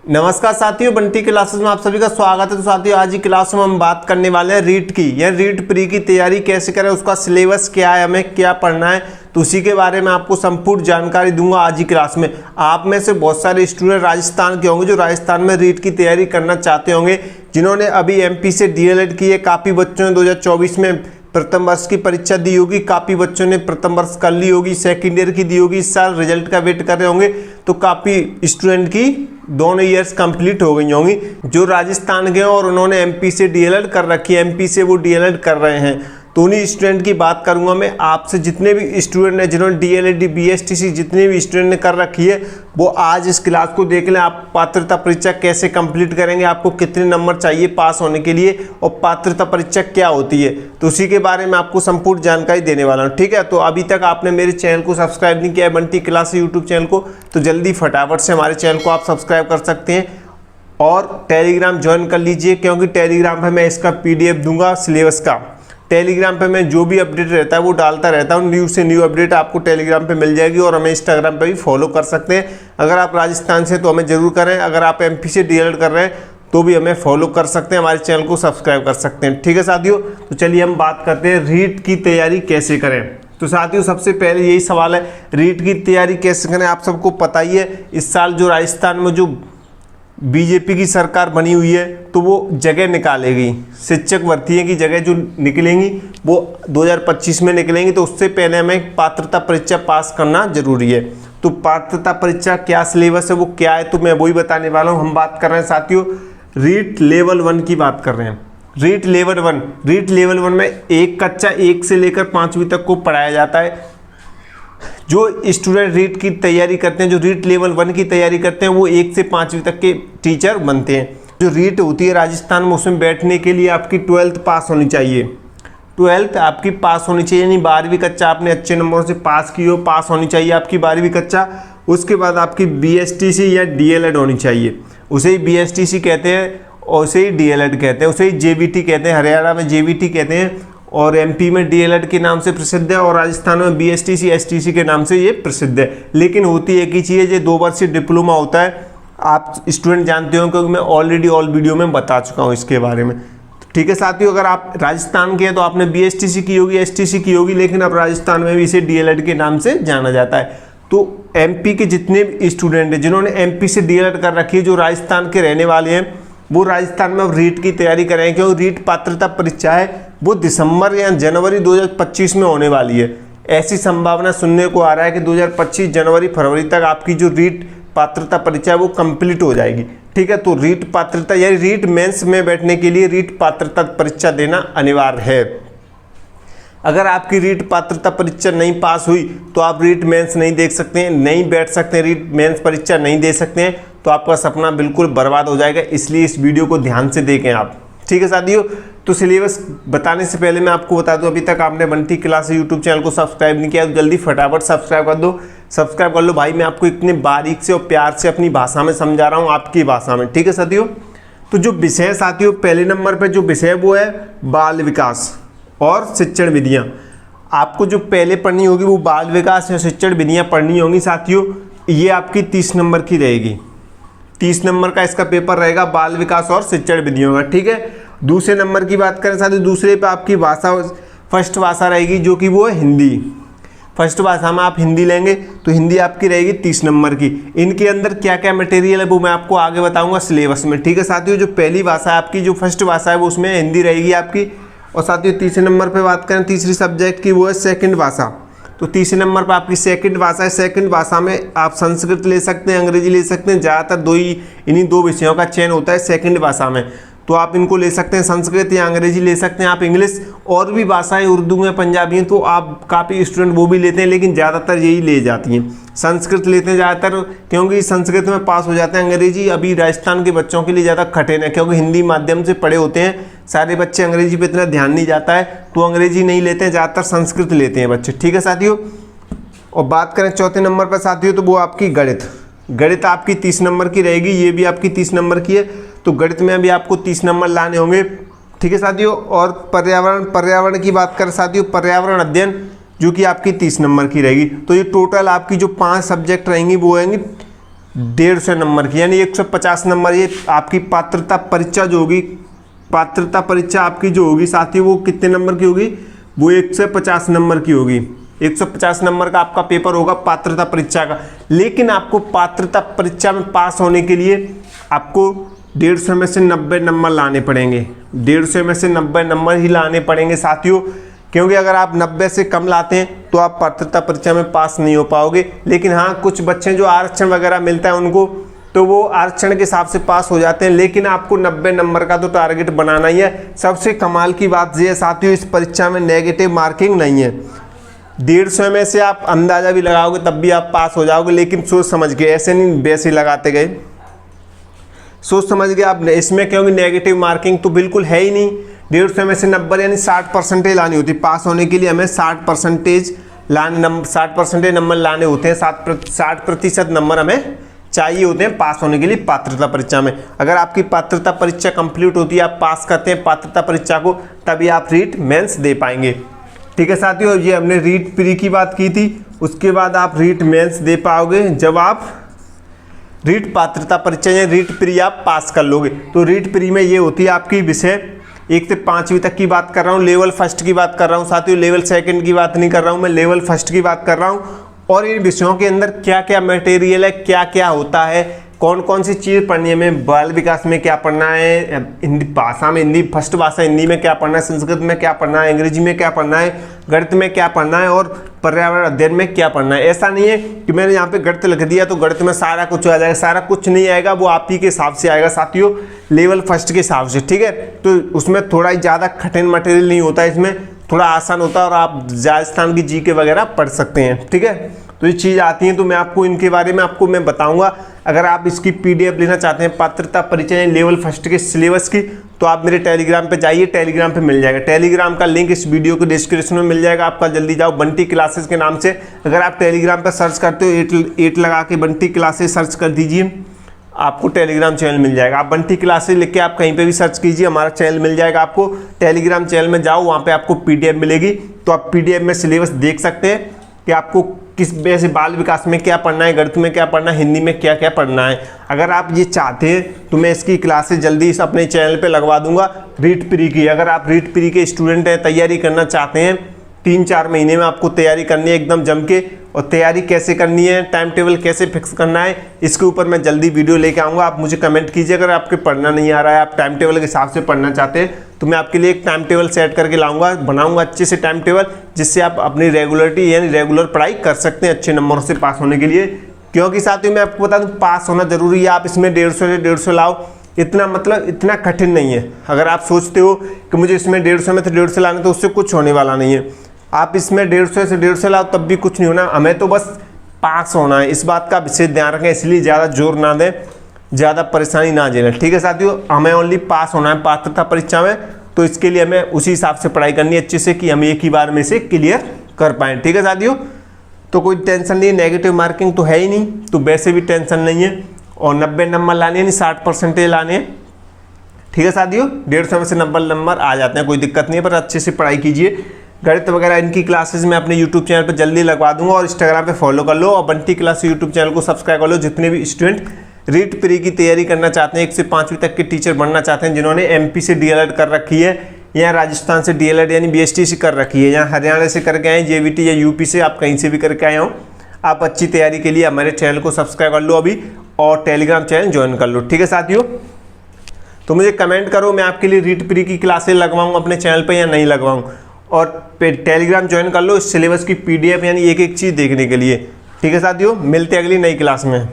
नमस्कार साथियों, बंटी क्लासेस में आप सभी का स्वागत है। तो साथियों, आज की क्लास में हम बात करने वाले हैं रीट की, या रीट प्री की तैयारी कैसे करें, उसका सिलेबस क्या है, हमें क्या पढ़ना है, तो उसी के बारे में आपको संपूर्ण जानकारी दूंगा आज की क्लास में। आप में से बहुत सारे स्टूडेंट राजस्थान के होंगे जो राजस्थान में रीट की तैयारी करना चाहते होंगे, जिन्होंने अभी एमपी से डीएलएड की है। काफ़ी बच्चों ने 2024 में प्रथम वर्ष की परीक्षा दी होगी, काफ़ी बच्चों ने प्रथम वर्ष कर ली होगी, सेकेंड ईयर की दी होगी, इस साल रिजल्ट का वेट कर रहे होंगे। तो काफ़ी स्टूडेंट की दोनों ईयर्स कंप्लीट हो गई होंगी जो राजस्थान के हैं और उन्होंने एमपी से डीएलएड कर रखी है, एमपी से वो डीएलएड कर रहे हैं। तो उन्हीं स्टूडेंट की बात करूंगा मैं आपसे। जितने भी स्टूडेंट हैं जिन्होंने डीएलएड बीएसटीसी जितने भी स्टूडेंट ने कर रखी है, वो आज इस क्लास को देख लें। आप पात्रता परीक्षा कैसे कंप्लीट करेंगे, आपको कितने नंबर चाहिए पास होने के लिए, और पात्रता परीक्षा क्या होती है, तो उसी के बारे में आपको संपूर्ण जानकारी देने वाला हूँ। ठीक है, तो अभी तक आपने मेरे चैनल को सब्सक्राइब नहीं किया है, बंटी क्लास यूट्यूब चैनल को, तो जल्दी फटाफट से हमारे चैनल को आप सब्सक्राइब कर सकते हैं और टेलीग्राम ज्वाइन कर लीजिए, क्योंकि टेलीग्राम पर मैं इसका PDF दूंगा सिलेबस का। टेलीग्राम पे मैं जो भी अपडेट रहता है वो डालता रहता हूँ, न्यू से न्यू अपडेट आपको टेलीग्राम पे मिल जाएगी। और हमें इंस्टाग्राम पे भी फॉलो कर सकते हैं। अगर आप राजस्थान से तो हमें जरूर करें, अगर आप एमपी से डीएलएड कर रहे हैं तो भी हमें फॉलो कर सकते हैं, हमारे चैनल को सब्सक्राइब कर सकते हैं। ठीक है साथियों, तो चलिए हम बात करते हैं रीट की तैयारी कैसे करें। तो साथियों, सबसे पहले यही सवाल है, रीट की तैयारी कैसे करें। आप सबको पता ही है, इस साल जो राजस्थान में जो बीजेपी की सरकार बनी हुई है, तो वो जगह निकालेगी, शिक्षक भर्ती की जगह जो निकलेंगी वो 2025 में निकलेंगी। तो उससे पहले हमें पात्रता परीक्षा पास करना जरूरी है। तो पात्रता परीक्षा क्या सिलेबस है, वो क्या है, तो मैं वही बताने वाला हूँ। हम बात कर रहे हैं साथियों रीट लेवल 1 की बात कर रहे हैं। रीट लेवल 1 में एक कक्षा 1 से लेकर 5वीं तक को पढ़ाया जाता है। जो स्टूडेंट रीट की तैयारी करते हैं, जो रीट लेवल 1 की तैयारी करते हैं, वो 1 से 5वीं तक के टीचर बनते हैं। जो रीट होती है राजस्थान में, उसमें बैठने के लिए आपकी 12th पास होनी चाहिए। 12th आपकी पास होनी चाहिए, यानी 12वीं कक्षा आपने अच्छे नंबरों से पास की हो, पास होनी चाहिए आपकी 12वीं कक्षा। उसके बाद आपकी बीएसटीसी या डीएलएड होनी चाहिए। उसे ही बीएसटीसी कहते हैं और उसे ही डीएलएड कहते हैं, उसे ही जेबीटी कहते हैं। हरियाणा में जेबीटी कहते हैं और एमपी में डीएलएड के नाम से प्रसिद्ध है, और राजस्थान में बीएसटीसी एसटीसी के नाम से ये प्रसिद्ध है। लेकिन होती एक ही चीज़ है, ये 2 वर्षीय डिप्लोमा होता है। आप स्टूडेंट जानते हो क्योंकि मैं ऑलरेडी ऑल वीडियो में बता चुका हूँ इसके बारे में। ठीक है साथियों, अगर आप राजस्थान के हैं तो आपने बीएसटीसी की होगी, एसटीसी की होगी, लेकिन अब राजस्थान में भी इसे डीएलएड के नाम से जाना जाता है। तो एमपी के जितने भी स्टूडेंट हैं जिन्होंने एमपी से डीएलएड कर रखी है, जो राजस्थान के रहने वाले हैं, वो राजस्थान में अब रीट की तैयारी करें, क्योंकि रीट पात्रता परीक्षा है वो दिसंबर या जनवरी 2025 में होने वाली है। ऐसी संभावना सुनने को आ रहा है कि 2025 जनवरी फरवरी तक आपकी जो रीट पात्रता परीक्षा है वो कंप्लीट हो जाएगी। ठीक है, तो रीट पात्रता यानी रीट मेंस में बैठने के लिए रीट पात्रता परीक्षा देना अनिवार्य है। अगर आपकी रीट पात्रता परीक्षा नहीं पास हुई तो आप रीट मेंस नहीं देख सकते हैं, नहीं बैठ सकते हैं, रीट मेंस परीक्षा नहीं दे सकते हैं, तो आपका सपना बिल्कुल बर्बाद हो जाएगा। इसलिए इस वीडियो को ध्यान से देखें आप। ठीक है साथियों, तो सिलेबस बताने से पहले मैं आपको बता दूं, अभी तक आपने बंटी क्लास यूट्यूब चैनल को सब्सक्राइब नहीं किया तो जल्दी फटाफट सब्सक्राइब कर दो। सब्सक्राइब कर लो भाई, मैं आपको इतने बारीक से और प्यार से अपनी भाषा में समझा रहा हूँ, आपकी भाषा में। ठीक है साथियों, तो जो विषय साथियों पहले नंबर पर जो विषय वो है बाल विकास और शिक्षण विधियाँ। आपको जो पहले पढ़नी होगी वो बाल विकास या शिक्षण विधियाँ पढ़नी होंगी साथियों। ये आपकी 30 नंबर की रहेगी, 30 नंबर का इसका पेपर रहेगा, बाल विकास और शिक्षण विधियों का। ठीक है, दूसरे नंबर की बात करें साथियों, दूसरे पे आपकी भाषा फर्स्ट भाषा रहेगी जो कि वो है हिंदी। फर्स्ट भाषा में आप हिंदी लेंगे तो हिंदी आपकी रहेगी 30 नंबर की। इनके अंदर क्या क्या मटेरियल है वो मैं आपको आगे बताऊंगा सिलेबस में। ठीक है साथियों, जो पहली भाषा है आपकी, जो फर्स्ट भाषा है वो उसमें हिंदी रहेगी आपकी। और साथियों तीसरे नंबर पर बात करें तीसरी सब्जेक्ट की, वो है सेकेंड भाषा। तो तीसरे नंबर पर आपकी सेकंड भाषा है। सेकंड भाषा में आप संस्कृत ले सकते हैं, अंग्रेजी ले सकते हैं। ज़्यादातर इन्हीं दो विषयों का चयन होता है सेकंड भाषा में, तो आप इनको ले सकते हैं, संस्कृत या अंग्रेजी ले सकते हैं। आप इंग्लिश और भी भाषाएं उर्दू में, पंजाबी हैं, तो आप काफ़ी स्टूडेंट वो भी लेते हैं, लेकिन ज़्यादातर यही ले जाती हैं। संस्कृत लेते हैं ज़्यादातर, क्योंकि संस्कृत में पास हो जाते हैं। अंग्रेजी अभी राजस्थान के बच्चों के लिए ज़्यादा कठिन है, क्योंकि हिंदी माध्यम से पढ़े होते हैं सारे बच्चे, अंग्रेजी पर इतना ध्यान नहीं जाता है, तो अंग्रेजी नहीं लेते हैं, ज़्यादातर संस्कृत लेते हैं बच्चे। ठीक है साथियों, और बात करें चौथे नंबर पर साथियों, तो वो आपकी गणित आपकी 30 नंबर की रहेगी। ये भी आपकी 30 नंबर की है, तो गणित में भी आपको 30 नंबर लाने होंगे। ठीक है साथियों, और पर्यावरण की बात करें साथियों, पर्यावरण अध्ययन जो कि आपकी 30 नंबर की रहेगी। तो ये टोटल आपकी जो 5 सब्जेक्ट रहेंगी वो रहेंगी 150 नंबर की, यानी 150 नंबर ये आपकी पात्रता परीक्षा जो होगी, पात्रता परीक्षा आपकी जो होगी साथियों वो कितने नंबर की होगी, वो 150 नंबर की होगी। 150 नंबर का आपका पेपर होगा पात्रता परीक्षा का। लेकिन आपको पात्रता परीक्षा में पास होने के लिए आपको 150 में से 90 नंबर लाने पड़ेंगे। 150 में से 90 नंबर ही लाने पड़ेंगे साथियों, क्योंकि अगर आप 90 से कम लाते हैं तो आप पात्रता परीक्षा में पास नहीं हो पाओगे। लेकिन हाँ, कुछ बच्चे जो आरक्षण वगैरह मिलता है उनको, तो वो आरक्षण के हिसाब से पास हो जाते हैं। लेकिन आपको 90 नंबर का तो टारगेट बनाना ही है। सबसे कमाल की बात यह है साथियों, इस परीक्षा में नेगेटिव मार्किंग नहीं है। 150 में से आप अंदाजा भी लगाओगे तब भी आप पास हो जाओगे। लेकिन सोच समझ के, ऐसे नहीं वैसे लगाते गए, सोच समझ के आप इसमें, क्योंकि नेगेटिव मार्किंग तो बिल्कुल है ही नहीं। 150 में से 90 यानी 60% लानी होती है। पास होने के लिए हमें 60% नंबर लाने होते हैं। 60% नंबर हमें चाहिए होते हैं पास होने के लिए पात्रता परीक्षा में। अगर आपकी पात्रता परीक्षा कंप्लीट होती है, आप पास करते हैं पात्रता परीक्षा को, तभी आप रीट मेंस दे पाएंगे। ठीक है साथियों, ये हमने रीट प्री की बात की थी। उसके बाद आप रीट मेंस दे पाओगे जब आप रीट पात्रता परीक्षा या रीट प्री आप पास कर लोगे। तो रीट प्री में ये होती है आपकी विषय 1 से 5वीं तक की बात कर रहा हूँ, लेवल फर्स्ट की बात कर रहा हूँ साथियों, लेवल सेकंड की बात नहीं कर रहा हूँ, मैं लेवल फर्स्ट की बात कर रहा हूँ। और इन विषयों के अंदर क्या क्या मटेरियल है, क्या क्या होता है, कौन कौन सी चीज़ पढ़नी है, हमें बाल विकास में क्या पढ़ना है, हिंदी भाषा में, हिंदी फर्स्ट भाषा हिंदी में क्या पढ़ना है, संस्कृत में क्या पढ़ना है, अंग्रेजी में क्या पढ़ना है, गणित में क्या पढ़ना है और पर्यावरण अध्ययन में क्या पढ़ना है। ऐसा नहीं है कि मैंने यहाँ पे गणित लिख दिया तो गणित में सारा कुछ आ जाएगा, सारा कुछ नहीं आएगा, वो आप ही के हिसाब से आएगा साथियों, लेवल फर्स्ट के हिसाब से। ठीक है, तो उसमें थोड़ा ही ज़्यादा कठिन मटेरियल नहीं होता है, इसमें थोड़ा आसान होता है और आप राजस्थान की जीके वगैरह पढ़ सकते हैं। ठीक है, तो ये चीज़ आती है, तो मैं आपको इनके बारे में आपको मैं बताऊंगा। अगर आप इसकी PDF लेना चाहते हैं पात्रता परीक्षा लेवल फर्स्ट के सिलेबस की, तो आप मेरे टेलीग्राम पे जाइए, टेलीग्राम पे मिल जाएगा। टेलीग्राम का लिंक इस वीडियो के डिस्क्रिप्शन में मिल जाएगा आपका, जल्दी जाओ, बंटी क्लासेस के नाम से। अगर आप टेलीग्राम पर सर्च करते हो 8 लगा के बंटी क्लासेस सर्च कर दीजिए, आपको टेलीग्राम चैनल मिल जाएगा। आप बंटी क्लासेस लिख के आप कहीं पे भी सर्च कीजिए, हमारा चैनल मिल जाएगा आपको। टेलीग्राम चैनल में जाओ, वहाँ पे आपको PDF मिलेगी, तो आप PDF में सिलेबस देख सकते हैं कि आपको किस वजह से बाल विकास में क्या पढ़ना है, गणित में क्या पढ़ना है, हिंदी में क्या क्या पढ़ना है। अगर आप ये चाहते हैं तो मैं इसकी क्लासेस जल्दी अपने चैनल पे लगवा दूंगा रीट प्री की। अगर आप रीट प्री के स्टूडेंट हैं, तैयारी करना चाहते हैं, 3-4 महीने में आपको तैयारी करनी है एकदम जम के, और तैयारी कैसे करनी है, टाइम टेबल कैसे फिक्स करना है, इसके ऊपर मैं जल्दी वीडियो लेके आऊँगा। आप मुझे कमेंट कीजिए अगर आपके पढ़ना नहीं आ रहा है, आप टाइम टेबल के हिसाब से पढ़ना चाहते हैं, तो मैं आपके लिए एक टाइम टेबल सेट करके लाऊंगा, बनाऊंगा अच्छे से टाइम टेबल, जिससे आप अपनी रेगुलरिटी यानी रेगुलर पढ़ाई कर सकते हैं अच्छे नंबरों से पास होने के लिए। क्योंकि साथियों मैं आपको बता दूं, पास होना जरूरी है। आप इसमें 150 से 150 लाओ, इतना मतलब इतना कठिन नहीं है। अगर आप सोचते हो कि मुझे इसमें 150 में से 150 लाना, तो उससे कुछ होने वाला नहीं है। आप इसमें 150 से 150 लाओ तब भी कुछ नहीं होना, हमें तो बस पास होना है। इस बात का विशेष ध्यान रखें, इसलिए ज़्यादा जोर ना दें, ज़्यादा परेशानी ना झेलें। ठीक है साथियों, हमें ओनली पास होना है पात्रता परीक्षा में, तो इसके लिए हमें उसी हिसाब से पढ़ाई करनी है अच्छे से, कि हम एक ही बार में से क्लियर कर पाएँ। ठीक है साथियों, तो कोई टेंशन नहीं, नेगेटिव मार्किंग तो है ही नहीं, तो वैसे भी टेंशन नहीं है। और 90 नंबर लाने यानी 60% लाने हैं। ठीक है साथियों, 150 में से 90 नंबर आ जाते हैं, कोई दिक्कत नहीं है, पर अच्छे से पढ़ाई कीजिए। गणित वगैरह इनकी क्लासेस मैं अपने YouTube चैनल पर जल्दी लगवा दूंगा, और Instagram पे फॉलो कर लो, और बंटी क्लास YouTube चैनल को सब्सक्राइब कर लो। जितने भी स्टूडेंट रीट प्री की तैयारी करना चाहते हैं, 1 से 5वीं तक के टीचर बनना चाहते हैं, जिन्होंने MP से DLED कर रखी है, या राजस्थान से DLED यानी BST से कर रखी है, या हरियाणा से करके आए, JVT या UP से, आप कहीं से भी करके आए हो, आप अच्छी तैयारी के लिए हमारे चैनल को सब्सक्राइब कर लो अभी, और टेलीग्राम चैनल ज्वाइन कर लो। ठीक है साथियों, तो मुझे कमेंट करो, मैं आपके लिए रीट प्री की क्लासेस लगवाऊँ अपने चैनल पर या नहीं लगवाऊँ, और टेलीग्राम ज्वाइन कर लो इस सिलेबस की PDF यानी एक एक चीज़ देखने के लिए। ठीक है साथियों, मिलते हैं अगली नई क्लास में।